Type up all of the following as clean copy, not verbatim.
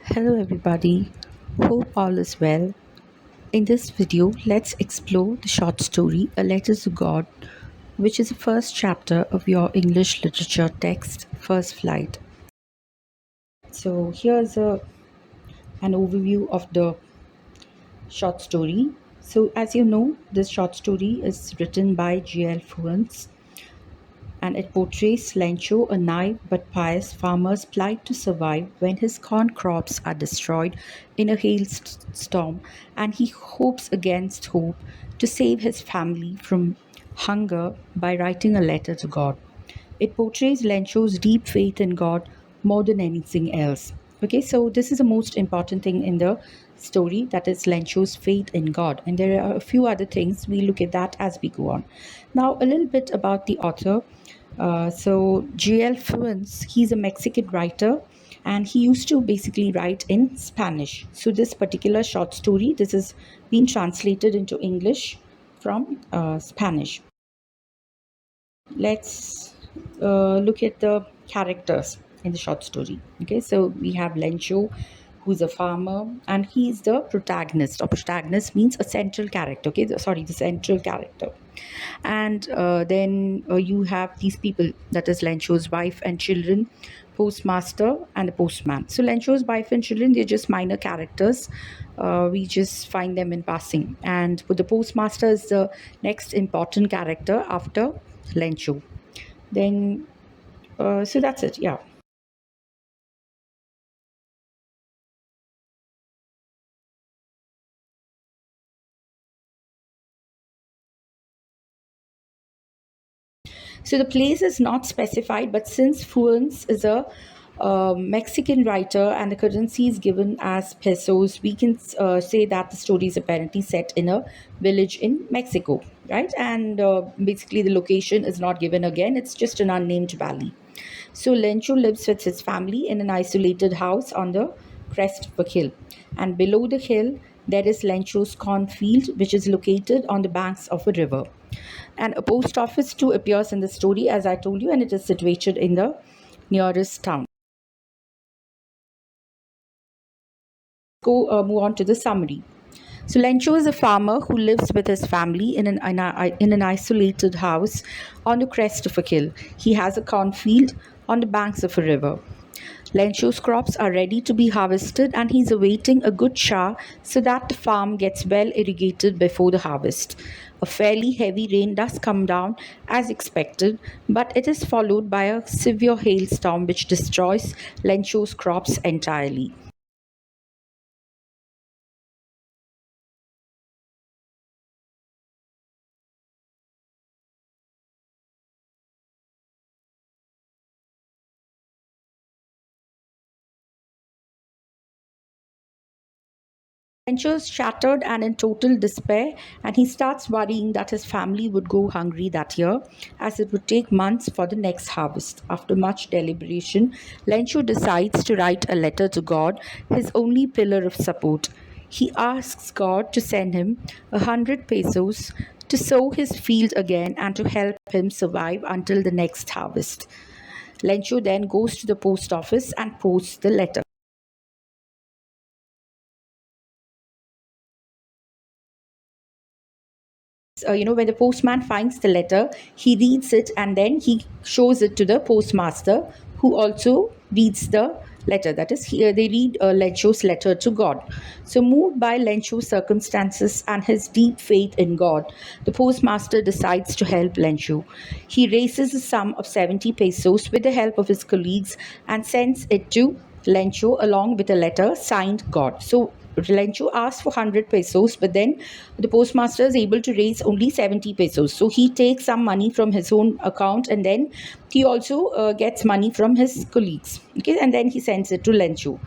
Hello everybody, hope all is well. In this video, let's explore the short story A Letter to God, which is the first chapter of your English literature text, First Flight. So here's an overview of the short story. So as you know, this short story is written by G.L. Fuentes and it portrays Lencho, a naive but pious farmer's plight to survive when his corn crops are destroyed in a hailstorm, and he hopes against hope to save his family from hunger by writing a letter to God. It portrays Lencho's deep faith in God more than anything else. Okay, so this is the most important thing in the story, that is Lencho's faith in God. And there are a few other things. We look at that as we go on. Now, a little bit about the author. So, G.L. Fuentes, he's a Mexican writer and he used to basically write in Spanish. So, this particular short story, this has been translated into English from Spanish. Let's look at the characters in the short story. Okay, so we have Lencho, who's a farmer, and he's the protagonist. Or protagonist means a central character. Okay, sorry, the central character. And then you have these people, that is Lencho's wife and children, postmaster and the postman. So Lencho's wife and children, they're just minor characters. We just find them in passing. And the postmaster is the next important character after Lencho. Then, so that's it. Yeah. So the place is not specified, but since Fuentes is a Mexican writer and the currency is given as pesos, we can say that the story is apparently set in a village in Mexico, right? And basically, the location is not given again, it's just an unnamed valley. So Lencho lives with his family in an isolated house on the crest of a hill. And below the hill, there is Lencho's cornfield, which is located on the banks of a river. And a post office too appears in the story, as I told you, and it is situated in the nearest town. Go move on to the summary. So Lencho is a farmer who lives with his family in an isolated house on the crest of a hill. He has a cornfield on the banks of a river. Lencho's crops are ready to be harvested and he's awaiting a good shower so that the farm gets well irrigated before the harvest. A fairly heavy rain does come down as expected, but it is followed by a severe hailstorm which destroys Lencho's crops entirely. Lencho's shattered and in total despair, and he starts worrying that his family would go hungry that year, as it would take months for the next harvest. After much deliberation, Lencho decides to write a letter to God, his only pillar of support. He asks God to send him 100 pesos to sow his field again and to help him survive until the next harvest. Lencho then goes to the post office and posts the letter. When the postman finds the letter, he reads it and then he shows it to the postmaster, who also reads the letter. That is, here they read Lencho's letter to God. So, moved by Lencho's circumstances and his deep faith in God, the postmaster decides to help Lencho. He raises a sum of 70 pesos with the help of his colleagues and sends it to Lencho along with a letter signed God. So Lencho asked for 100 pesos, but then the postmaster is able to raise only 70 pesos. So he takes some money from his own account and then he also gets money from his colleagues. Okay, and then he sends it to Lencho.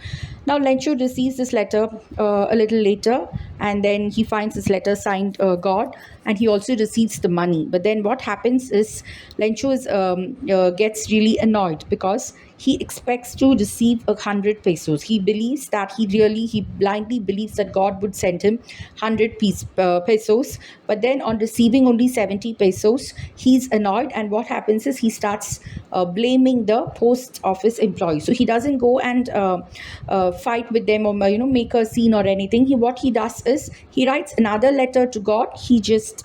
Now, Lencho receives this letter a little later, and then he finds this letter signed God, and he also receives the money. But then what happens is Lencho gets really annoyed because he expects to receive 100 pesos. He believes that he blindly believes that God would send him 100 pesos, but then on receiving only 70 pesos, he's annoyed, and what happens is he starts blaming the post office employee. So he doesn't go and fight with them, or make a scene or anything. What he does is he writes another letter to God. He just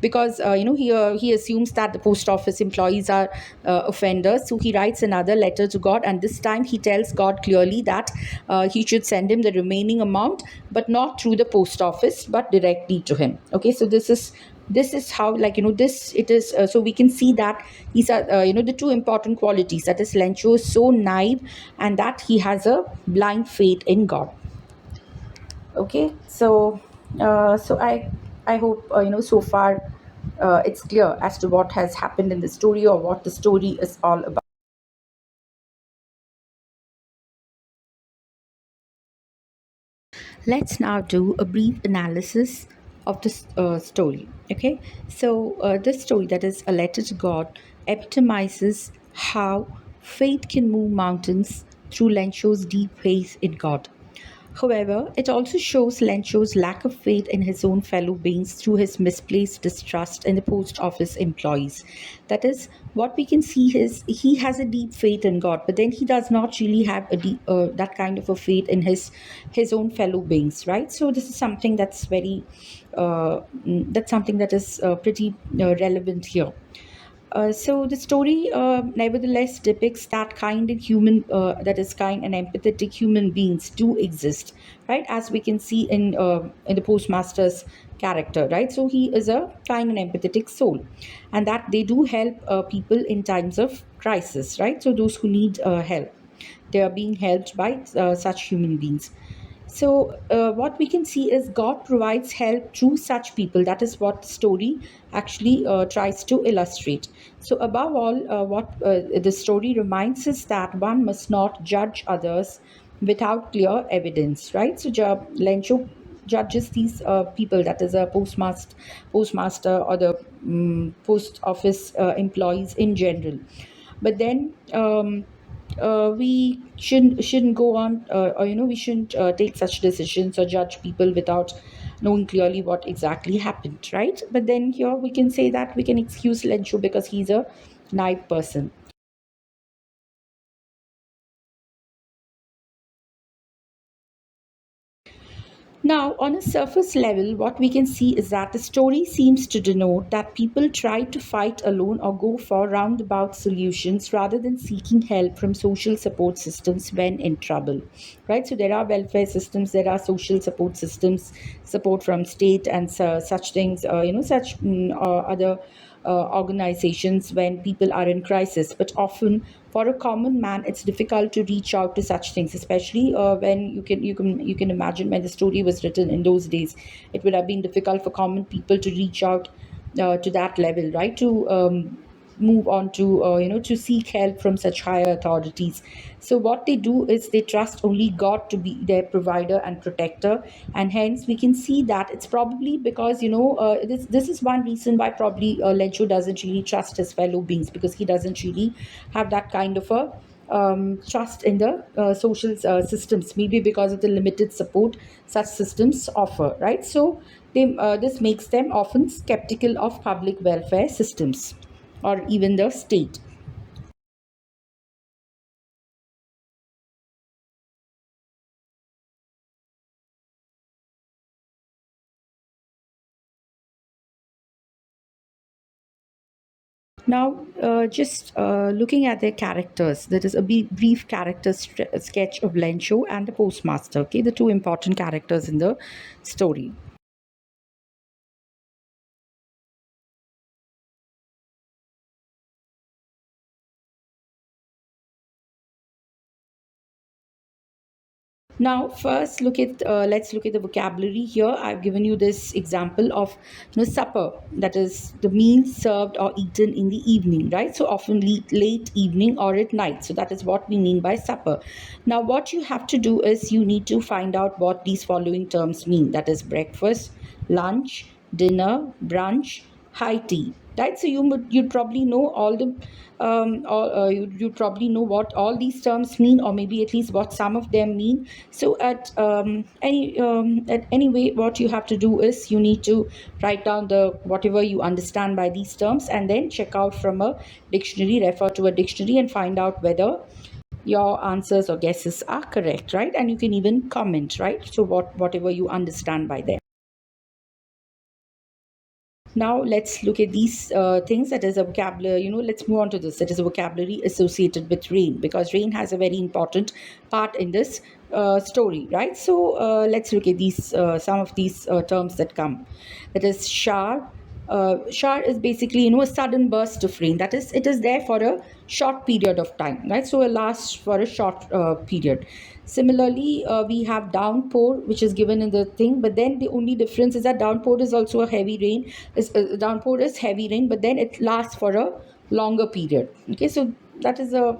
because he assumes that the post office employees are offenders, so he writes another letter to God, and this time he tells God clearly that he should send him the remaining amount, but not through the post office, but directly to him. Okay, so this is how, this it is. So we can see that these are the two important qualities, that is, Lencho is so naive, and that he has a blind faith in God. Okay, so I hope so far it's clear as to what has happened in the story, or what the story is all about. Let's now do a brief analysis of this story. Okay, so this story, that is A Letter to God, epitomizes how faith can move mountains through Lencho's deep faith in God. However, it also shows Lencho's lack of faith in his own fellow beings through his misplaced distrust in the post office employees. That is, what we can see is he has a deep faith in God, but then he does not really have that kind of a faith in his own fellow beings, right? So this is something that's that's something that is pretty relevant here. So the story, nevertheless, depicts that that is kind and empathetic human beings do exist, right? As we can see in the postmaster's character, right? So he is a kind and empathetic soul, and that they do help people in times of crisis, right? So those who need help, they are being helped by such human beings. So, what we can see is God provides help through such people. That is what the story actually tries to illustrate. So, above all, what the story reminds us that one must not judge others without clear evidence, right? So, Lencho judges these people, that is a postmaster, or the post office employees in general. But then we shouldn't go on, or we shouldn't take such decisions or judge people without knowing clearly what exactly happened, right? But then here we can say that we can excuse Lencho because he's a naive person. Now, on a surface level, what we can see is that the story seems to denote that people try to fight alone or go for roundabout solutions rather than seeking help from social support systems when in trouble. Right? So there are welfare systems, there are social support systems, support from state and such things, such other organizations when people are in crisis. But often, for a common man, it's difficult to reach out to such things, especially when you can imagine when the story was written in those days. It would have been difficult for common people to reach out to that level, right? To move on to to seek help from such higher authorities. So what they do is they trust only God to be their provider and protector, and hence we can see that it's probably because this is one reason why probably Lencho doesn't really trust his fellow beings, because he doesn't really have that kind of a trust in the social systems, maybe because of the limited support such systems offer, right? So this makes them often skeptical of public welfare systems or even the state. Now, just looking at their characters, that is a brief character sketch of Lencho and the postmaster, okay, the two important characters in the story. Now, first, let's look at the vocabulary here. I've given you this example of supper, that is the meal served or eaten in the evening, right? So often late evening or at night. So that is what we mean by supper. Now, what you have to do is you need to find out what these following terms mean. That is breakfast, lunch, dinner, brunch, high tea. right? So you'd probably know all the you'd probably know what all these terms mean, or maybe at least what some of them mean. So at any way, what you have to do is you need to write down the whatever you understand by these terms, and then check out from a dictionary, refer to a dictionary, and find out whether your answers or guesses are correct, right? And you can even comment, right? So whatever you understand by them. Now let's look at these things, that is a vocabulary. Let's move on to this. That is a vocabulary associated with rain, because rain has a very important part in this story, right? So let's look at these some of these terms that come. That is shower. Shower is basically a sudden burst of rain. That is, it is there for a short period of time, right? So it lasts for a short period. Similarly, we have downpour, which is given in the thing, but then the only difference is that downpour is also a heavy rain. Downpour is heavy rain, but then it lasts for a longer period. Okay, so that is a,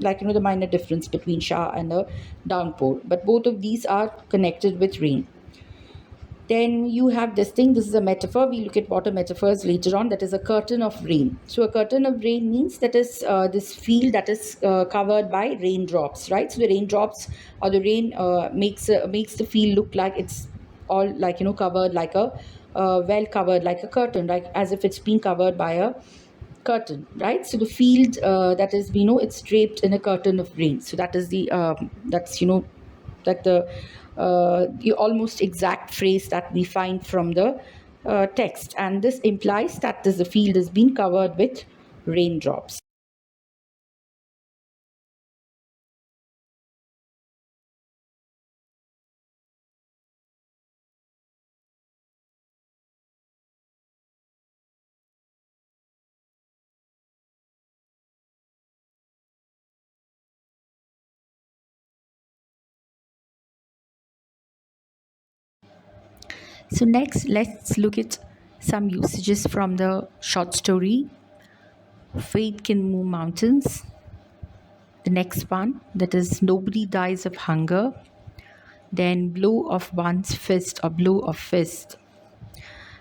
like, the minor difference between shower and a downpour, but both of these are connected with rain. Then you have this thing, this is a metaphor. We look at water metaphors later on. That is a curtain of rain. So a curtain of rain means that is this field that is covered by raindrops, right? So the raindrops or the rain makes the field look like it's all, like, covered like a well covered like a curtain, like as if it's been covered by a curtain, right? So the field that is, it's draped in a curtain of rain. So that is that's like the almost exact phrase that we find from the text, and this implies that the field has been covered with raindrops. So next, let's look at some usages from the short story Faith Can Move Mountains. The next one, that is Nobody Dies of Hunger. Then blow of one's fist or blow of fist.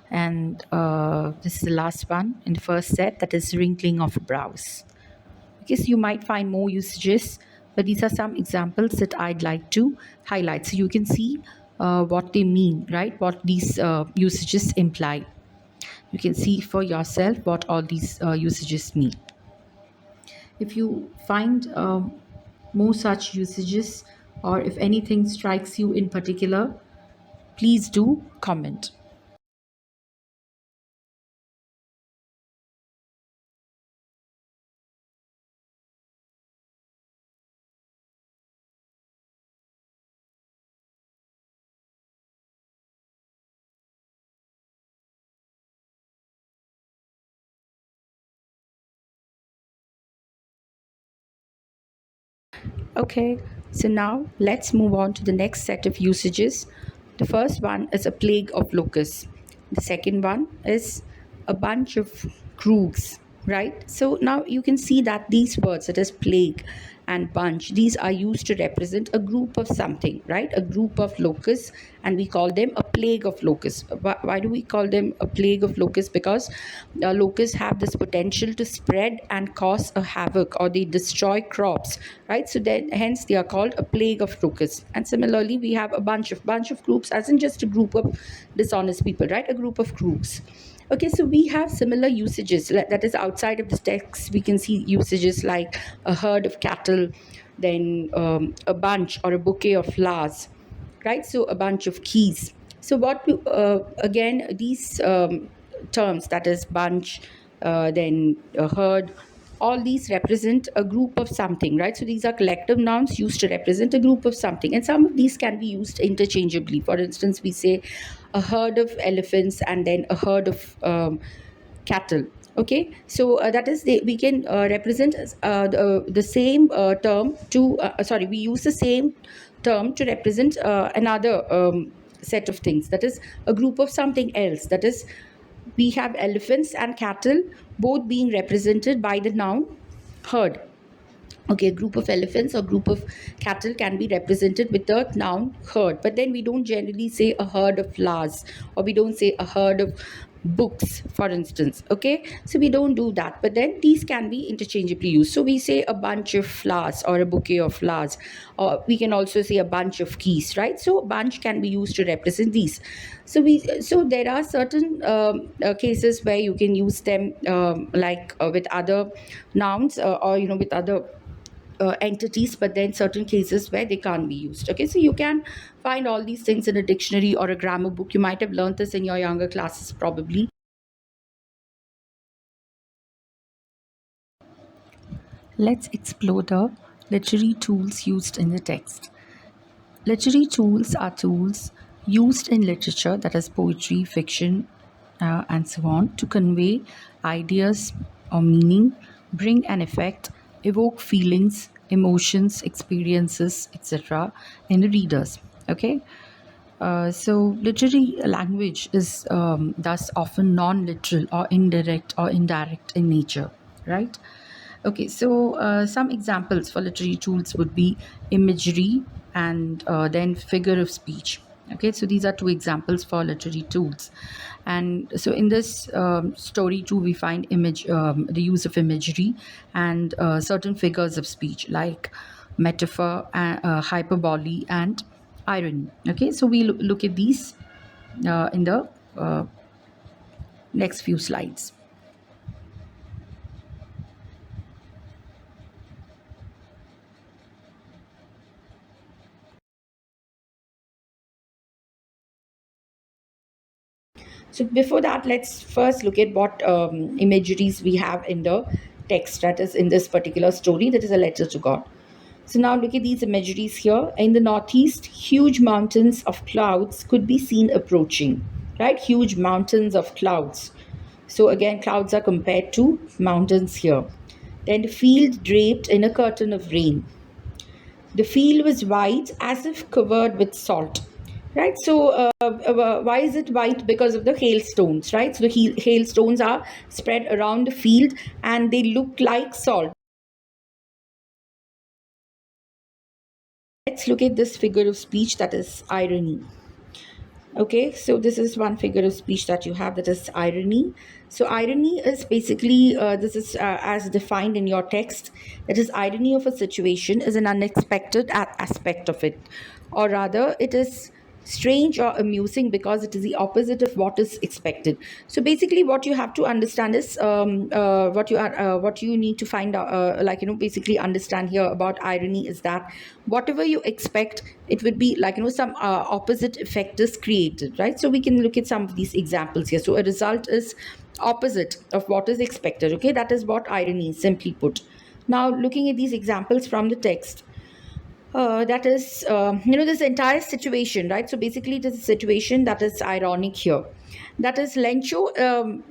And this is the last one in the first set, that is wrinkling of brows. Okay, so you might find more usages, but these are some examples that I'd like to highlight so you can see what they mean, right? What these usages imply. You can see for yourself what all these usages mean. If you find more such usages, or if anything strikes you in particular, please do comment. Okay, so now let's move on to the next set of usages. The first one is a plague of locusts. The second one is a bunch of crooks, right? So now you can see that these words, that is plague and bunch, these are used to represent a group of something, right? A group of locusts, and we call them a plague of locusts. Why do we call them a plague of locusts? Because locusts have this potential to spread and cause a havoc, or they destroy crops, right? So then hence they are called a plague of locusts. And similarly, we have a bunch of groups, as in just a group of dishonest people, right? A group of crooks. Okay, so we have similar usages, that is outside of the text. We can see usages like a herd of cattle, then a bunch or a bouquet of flowers, right? So a bunch of keys. So again, these terms, that is bunch, then a herd, all these represent a group of something, right? So these are collective nouns used to represent a group of something, and some of these can be used interchangeably. For instance, we say a herd of elephants and then a herd of cattle. Okay, so that is we can represent the same term to sorry, we use the same term to represent another set of things, that is a group of something else. That is, we have elephants and cattle both being represented by the noun herd. Okay, a group of elephants or group of cattle can be represented with the noun herd, but then we don't generally say a herd of flowers, or we don't say a herd of books, for instance. Okay, so we don't do that, but then these can be interchangeably used. So we say a bunch of flowers or a bouquet of flowers, or we can also say a bunch of keys, right? So bunch can be used to represent these. So there are certain cases where you can use them, like with other nouns, or with other entities, but then certain cases where they can't be used. Okay, so you can find all these things in a dictionary or a grammar book. You might have learned this in your younger classes, probably. Let's explore the literary tools used in the text. Literary tools are tools used in literature, that is poetry, fiction, and so on, to convey ideas or meaning, bring an effect, evoke feelings, emotions, experiences, etc., in the readers. Okay, so literary language is thus often non-literal or indirect in nature, right? Okay, so some examples for literary tools would be imagery and then figure of speech. Okay, so these are two examples for literary tools. And so in this story too, we find the use of imagery and certain figures of speech like metaphor, hyperbole, and irony. Okay, so we look at these in the uh, next few slides. So before that, let's first look at what imageries we have in the text, that is in this particular story, that is a letter to God. So now look at these imageries here. In the northeast, huge mountains of clouds could be seen approaching, right? Huge mountains of clouds. So again, clouds are compared to mountains here. Then the field draped in a curtain of rain. The field was white as if covered with salt. Right, so why is it white? Because of the hailstones, right? So the hailstones are spread around the field and they look like salt. Let's look at this figure of speech, that is irony. Okay, so this is one figure of speech that you have, that is irony. So irony is basically this is as defined in your text. That is, irony of a situation is an unexpected aspect of it, or rather, it is strange or amusing because it is the opposite of what is expected. So basically, what you have to understand is what you need to find out, basically understand here about irony is that whatever you expect, it would be like some opposite effect is created, right? So we can look at some of these examples here. So a result is opposite of what is expected. Okay, that is what irony is, simply put. Now looking at these examples from the text, that is, this entire situation, right? So basically, it is a situation that is ironic here. That is, Lencho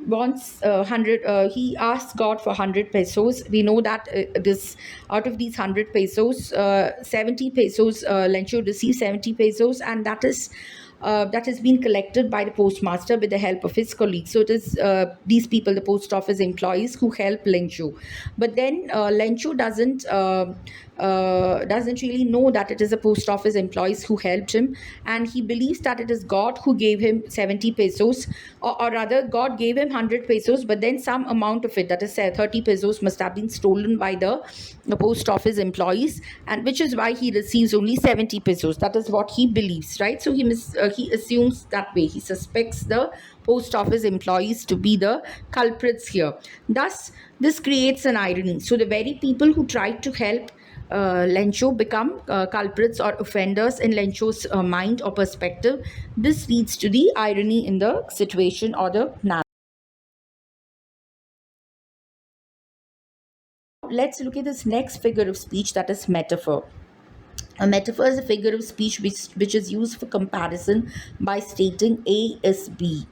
wants 100, he asks God for 100 pesos. We know that this out of these 100 pesos, 70 pesos, Lencho receives 70 pesos, and that has been collected by the postmaster with the help of his colleagues. So it is these people, the post office employees, who help Lenchu. But then Lenchu doesn't really know that it is a post office employees who helped him, and he believes that it is God who gave him 70 pesos, or rather, God gave him 100 pesos, but then some amount of it, that is 30 pesos, must have been stolen by the post office employees, and which is why he receives only 70 pesos. That is what he believes, right? So he assumes that way. He suspects the post office employees to be the culprits here. Thus, this creates an irony. So the very people who tried to help Lencho become culprits or offenders in Lencho's mind or perspective. This leads to the irony in the situation or the narrative. Let's look at this next figure of speech, that is metaphor. A metaphor is a figure of speech which is used for comparison by stating A is B.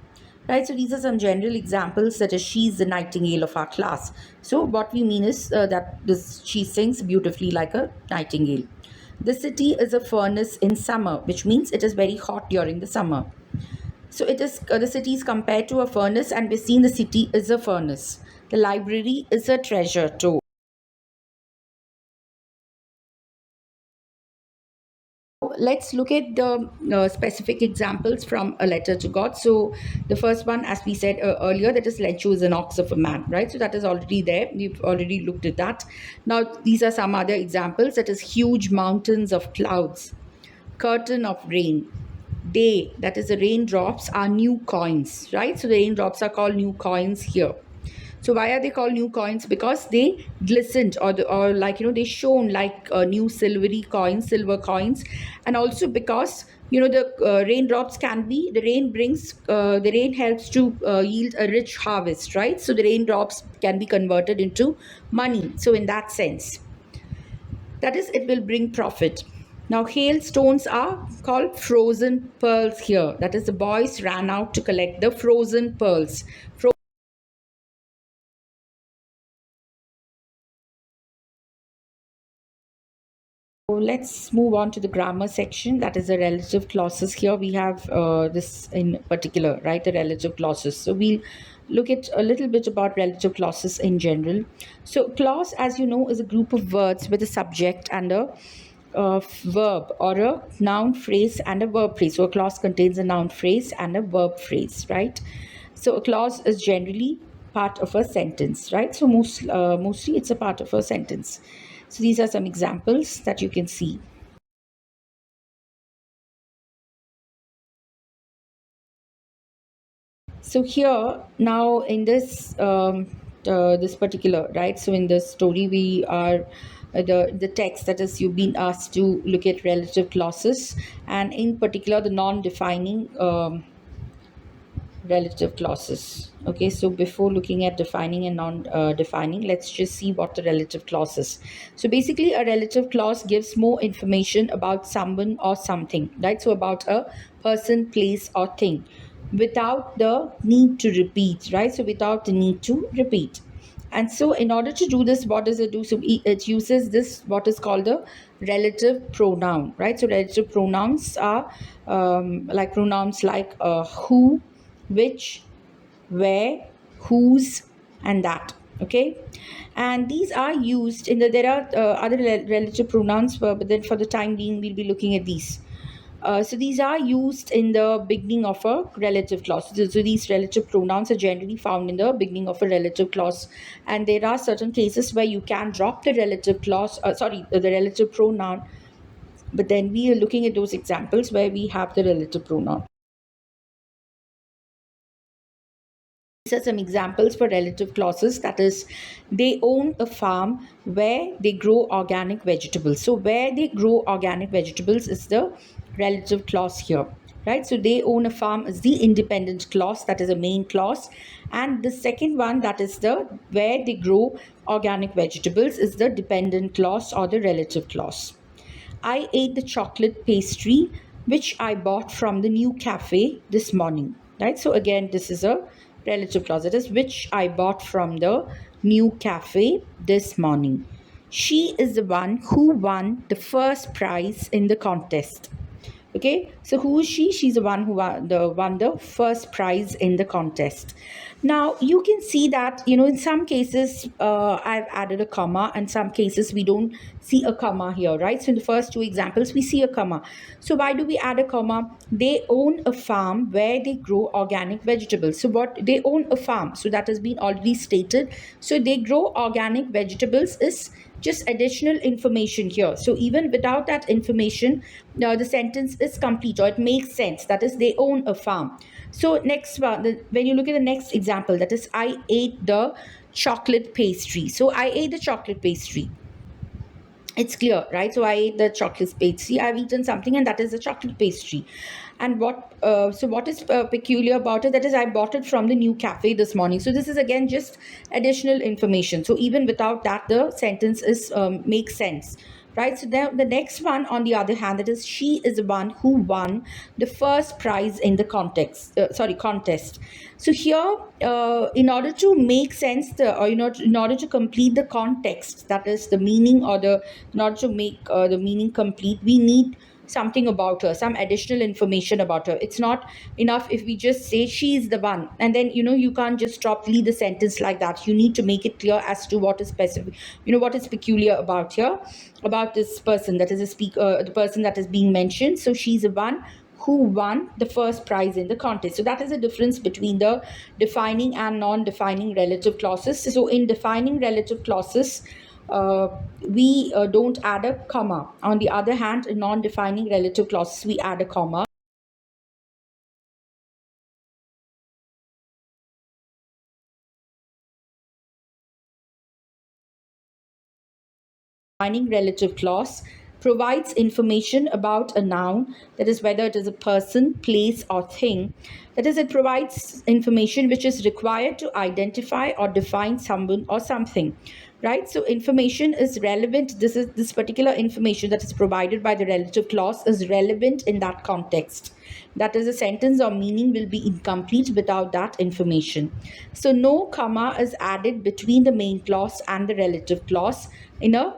Right, so these are some general examples, such as she is the nightingale of our class. So what we mean is that she sings beautifully like a nightingale. The city is a furnace in summer, which means it is very hot during the summer. So it is the city is compared to a furnace, and we've seen the city is a furnace. The library is a treasure trove. let's look at the specific examples from a letter to God. So the first one, as we said earlier, that is, let you is an ox of a man, right? So that is already there. We've already looked at that. Now these are some other examples. That is, huge mountains of clouds, curtain of rain, day, that is the raindrops, are new coins, right? So the raindrops are called new coins here. So why are they called new coins? Because they glistened, or like, they shone like new silvery coins, silver coins. And also because, the raindrops can be, the rain brings, the rain helps to yield a rich harvest, right? So the raindrops can be converted into money. So in that sense, that is, it will bring profit. Now hailstones are called frozen pearls here. That is, the boys ran out to collect the frozen pearls. So let's move on to the grammar section. That is the relative clauses. Here we have this in particular, right? The relative clauses. So we'll look at a little bit about relative clauses in general. So clause, as you know, is a group of words with a subject and a verb, or a noun phrase and a verb phrase. So a clause contains a noun phrase and a verb phrase, right? So a clause is generally part of a sentence, right? So mostly it's a part of a sentence. So these are some examples that you can see. So here now in this particular, right? So in this story we are the text, that is, you've been asked to look at relative clauses, and in particular the non-defining relative clauses. Okay, so before looking at defining and non-defining, let's just see what the relative clause is. So basically a relative clause gives more information about someone or something, right? So about a person, place or thing, without the need to repeat, right? So without the need to repeat. And so in order to do this, what does it do? So it uses this, what is called the relative pronoun, right? So relative pronouns are like pronouns like who, which, where, whose, and that. Okay, and these are used in the, there are other relative pronouns, but then for the time being we'll be looking at these. So these are used in the beginning of a relative clause. So these relative pronouns are generally found in the beginning of a relative clause, and there are certain cases where you can drop the relative clause, the relative pronoun, but then we are looking at those examples where we have the relative pronoun. These are some examples for relative clauses. That is, they own a farm where they grow organic vegetables. So where they grow organic vegetables is the relative clause here, right? So they own a farm is the independent clause, that is a main clause, and the second one, that is the where they grow organic vegetables, is the dependent clause or the relative clause. I ate the chocolate pastry which I bought from the new cafe this morning. Right? So again, this is a relative clause. It is which I bought from the new cafe this morning. She is the one who won the first prize in the contest. Okay, so who is she? She's the one who won the first prize in the contest. Now you can see that, in some cases I've added a comma, and some cases we don't see a comma here, right? So in the first two examples we see a comma. So why do we add a comma? They own a farm where they grow organic vegetables. So what, they own a farm, so that has been already stated. So they grow organic vegetables is just additional information here. So even without that information, the sentence is complete, or it makes sense. That is, they own a farm. So next one, when you look at the next example, that is, I ate the chocolate pastry. So I ate the chocolate pastry. It's clear, right? So I ate the chocolate pastry. I've eaten something, and that is a chocolate pastry. And what is peculiar about it? That is, I bought it from the new cafe this morning. So this is again just additional information. So even without that, the sentence is makes sense, right? So then the next one, on the other hand, that is, she is the one who won the first prize in the contest. So here, in order to make sense, in order to complete the context, that is the meaning, or the in order to make the meaning complete, we need something about her, some additional information about her. It's not enough if we just say she's the one, and then you can't just stop leave the sentence like that. You need to make it clear as to what is specific, what is peculiar about here, about this person that is a speaker, the person that is being mentioned. So she's the one who won the first prize in the contest. So that is a difference between the defining and non-defining relative clauses. So in defining relative clauses, uh, we don't add a comma. On the other hand, in non-defining relative clauses, we add a comma. Defining relative clause provides information about a noun, that is, whether it is a person, place, or thing. That is, it provides information which is required to identify or define someone or something. Right? So information is relevant. This particular information that is provided by the relative clause is relevant in that context. That is, a sentence or meaning will be incomplete without that information. So no comma is added between the main clause and the relative clause in a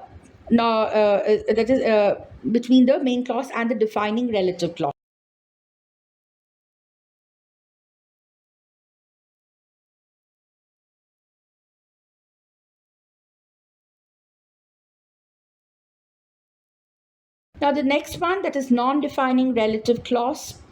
now, that is between the main clause and the defining relative clause. Now, the next one, that is non-defining relative clause.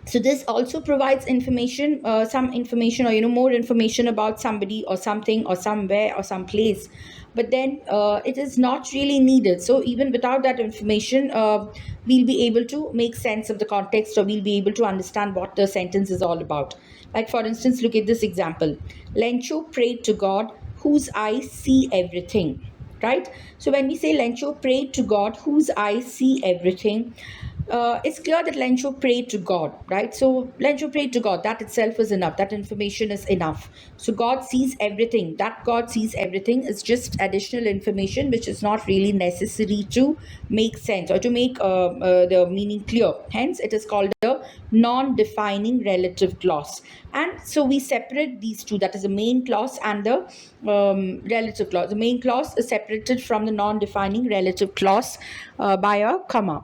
So this also provides information, some information, or more information about somebody or something or somewhere or some place, but then it is not really needed. So even without that information, we'll be able to make sense of the context, or we'll be able to understand what the sentence is all about. Like, for instance, look at this example. Lencho prayed to God, whose eyes see everything. Right? So when we say Lencho prayed to God, whose eyes see everything, it's clear that Lencho prayed to God, right? So Lencho prayed to God. That itself is enough. That information is enough. So God sees everything. That God sees everything is just additional information which is not really necessary to make sense or to make the meaning clear. Hence, it is called a non-defining relative clause. And so we separate these two. That is the main clause and the relative clause. The main clause is separated from the non-defining relative clause by a comma.